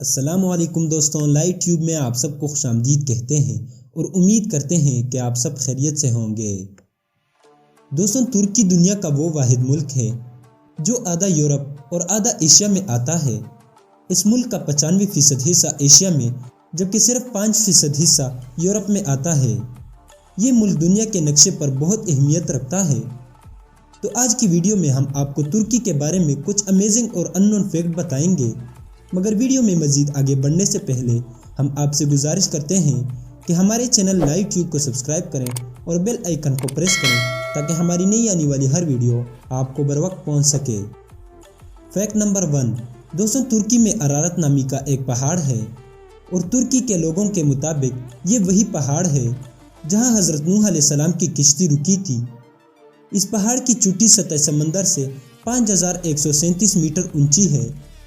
السلام علیکم دوستوں، لائٹ ٹیوب میں آپ سب کو خوش آمدید کہتے ہیں اور امید کرتے ہیں کہ آپ سب خیریت سے ہوں گے۔ دوستوں، ترکی دنیا کا وہ واحد ملک ہے جو آدھا یورپ اور آدھا ایشیا میں آتا ہے۔ اس ملک کا 95% حصہ ایشیا میں جبکہ صرف 5% حصہ یورپ میں آتا ہے۔ یہ ملک دنیا کے نقشے پر بہت اہمیت رکھتا ہے۔ تو آج کی ویڈیو میں ہم آپ کو ترکی کے بارے میں کچھ امیزنگ اور ان نون فیکٹ بتائیں گے، مگر ویڈیو میں مزید آگے بڑھنے سے پہلے ہم آپ سے گزارش کرتے ہیں کہ ہمارے چینل لائٹ ٹیوب کو سبسکرائب کریں اور بیل آئیکن کو پریس کریں تاکہ ہماری نئی آنے والی ہر ویڈیو آپ کو بروقت پہنچ سکے۔ فیکٹ نمبر 1، دوستوں، ترکی میں ارارات نامی کا ایک پہاڑ ہے اور ترکی کے لوگوں کے مطابق یہ وہی پہاڑ ہے جہاں حضرت نوح علیہ السلام کی کشتی رکی تھی۔ اس پہاڑ کی چوٹی سطح سمندر سے 5137 میٹر اونچی ہے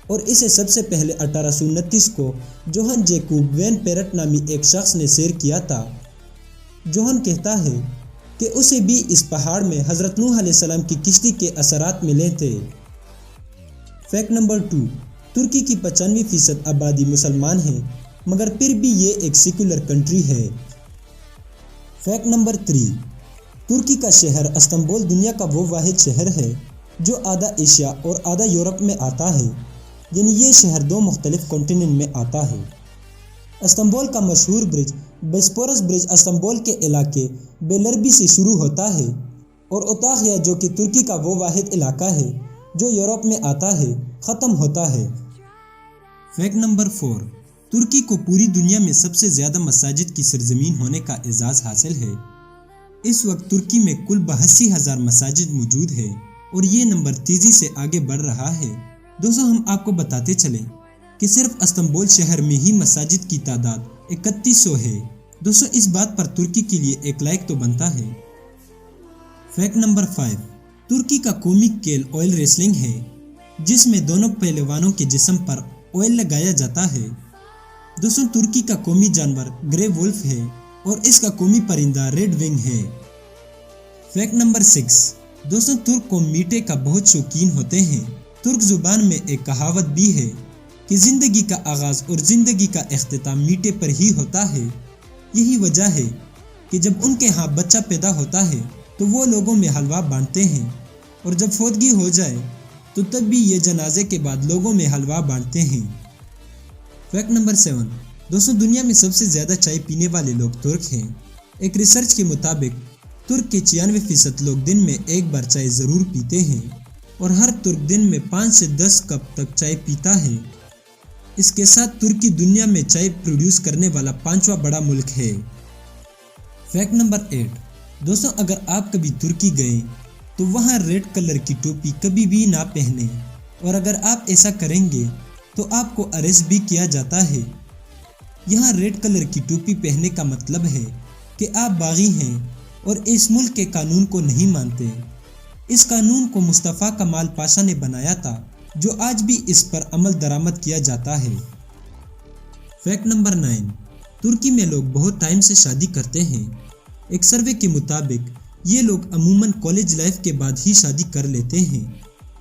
اور اسے سب سے پہلے 1829 کو جوہن جیکوب وین پیرٹ نامی ایک شخص نے سیر کیا تھا۔ جوہن کہتا ہے کہ اسے بھی اس پہاڑ میں حضرت نوح علیہ السلام کی کشتی کے اثرات ملے تھے۔ فیکٹ نمبر 2، ترکی کی 95% آبادی مسلمان ہے مگر پھر بھی یہ ایک سیکولر کنٹری ہے۔ فیکٹ نمبر 3، ترکی کا شہر استنبول دنیا کا وہ واحد شہر ہے جو آدھا ایشیا اور آدھا یورپ میں آتا ہے، یعنی یہ شہر 2 مختلف کانٹیننٹ میں آتا ہے۔ استنبول کا مشہور برج بوسپورس برج استنبول کے علاقے بیلربی سے شروع ہوتا ہے اور اوتاخیا جو کہ ترکی کا وہ واحد علاقہ ہے جو یورپ میں آتا ہے ختم ہوتا ہے۔ فیکٹ نمبر 4، ترکی کو پوری دنیا میں سب سے زیادہ مساجد کی سرزمین ہونے کا اعزاز حاصل ہے۔ اس وقت ترکی میں کل 82,000 مساجد موجود ہے اور یہ نمبر تیزی سے آگے بڑھ رہا ہے۔ دوستوں، ہم آپ کو بتاتے چلیں کہ صرف استنبول شہر میں ہی مساجد کی تعداد 3100 ہے۔ دوستوں، اس بات پر ترکی کے لیے ایک لائک تو بنتا ہے۔ فیکٹ نمبر 5، ترکی کا قومی کھیل آئل ریسلنگ ہے جس میں دونوں پہلوانوں کے جسم پر آئل لگایا جاتا ہے۔ دوستوں، ترکی کا قومی جانور گرے وولف ہے اور اس کا قومی پرندہ ریڈ ونگ ہے۔ فیکٹ نمبر 6، دوستوں، ترک قوم میٹھے کا بہت شوقین ہوتے ہیں۔ ترک زبان میں ایک کہاوت بھی ہے کہ زندگی کا آغاز اور زندگی کا اختتام میٹھے پر ہی ہوتا ہے۔ یہی وجہ ہے کہ جب ان کے ہاں بچہ پیدا ہوتا ہے تو وہ لوگوں میں حلوہ بانٹتے ہیں اور جب فوتگی ہو جائے تو تب بھی یہ جنازے کے بعد لوگوں میں حلوہ بانٹتے ہیں۔ فیکٹ نمبر 7، دوستوں، دنیا میں سب سے زیادہ چائے پینے والے لوگ ترک ہیں۔ ایک ریسرچ کے مطابق ترک کے 96% لوگ دن میں ایک بار چائے ضرور پیتے ہیں اور ہر ترک دن میں 5 سے 10 کپ تک چائے پیتا ہے۔ اس کے ساتھ ترکی دنیا میں چائے پروڈیوس کرنے والا 5واں بڑا ملک ہے۔ فیکٹ نمبر 8، دوستوں، اگر آپ کبھی ترکی گئے تو وہاں ریڈ کلر کی ٹوپی کبھی بھی نہ پہنیں اور اگر آپ ایسا کریں گے تو آپ کو اریسٹ بھی کیا جاتا ہے۔ یہاں ریڈ کلر کی ٹوپی پہننے کا مطلب ہے کہ آپ باغی ہیں اور اس ملک کے قانون کو نہیں مانتے۔ اس قانون کو مصطفیٰ کمال پاشا نے بنایا تھا جو آج بھی اس پر عمل درآمد کیا جاتا ہے۔ فیکٹ نمبر 9، ترکی میں لوگ بہت ٹائم سے شادی کرتے ہیں۔ ایک سروے کے مطابق یہ لوگ عموماً کالج لائف کے بعد ہی شادی کر لیتے ہیں،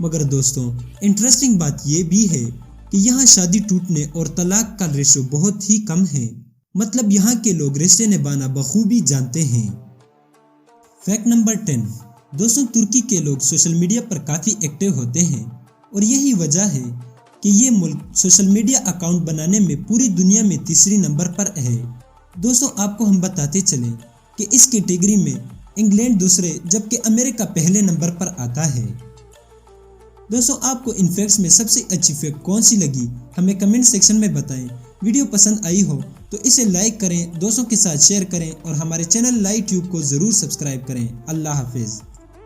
مگر دوستوں انٹرسٹنگ بات یہ بھی ہے کہ یہاں شادی ٹوٹنے اور طلاق کا ریشو بہت ہی کم ہے، مطلب یہاں کے لوگ رشتے نبھانا بخوبی جانتے ہیں۔ فیکٹ نمبر 10، دوستوں، ترکی کے لوگ سوشل میڈیا پر کافی ایکٹیو ہوتے ہیں اور یہی وجہ ہے کہ یہ ملک سوشل میڈیا اکاؤنٹ بنانے میں پوری دنیا میں تیسری نمبر پر ہے۔ دوستوں، آپ کو ہم بتاتے چلیں کہ اس کیٹیگری میں انگلینڈ دوسرے جبکہ امریکہ پہلے نمبر پر آتا ہے۔ دوستوں، آپ کو ان فیکٹس میں سب سے اچھی فیکٹ کون سی لگی ہمیں کمنٹ سیکشن میں بتائیں۔ ویڈیو پسند آئی ہو تو اسے لائک کریں، دوستوں کے ساتھ شیئر کریں اور ہمارے چینل لائٹ ٹیوب کو ضرور سبسکرائب کریں۔ اللہ حافظ۔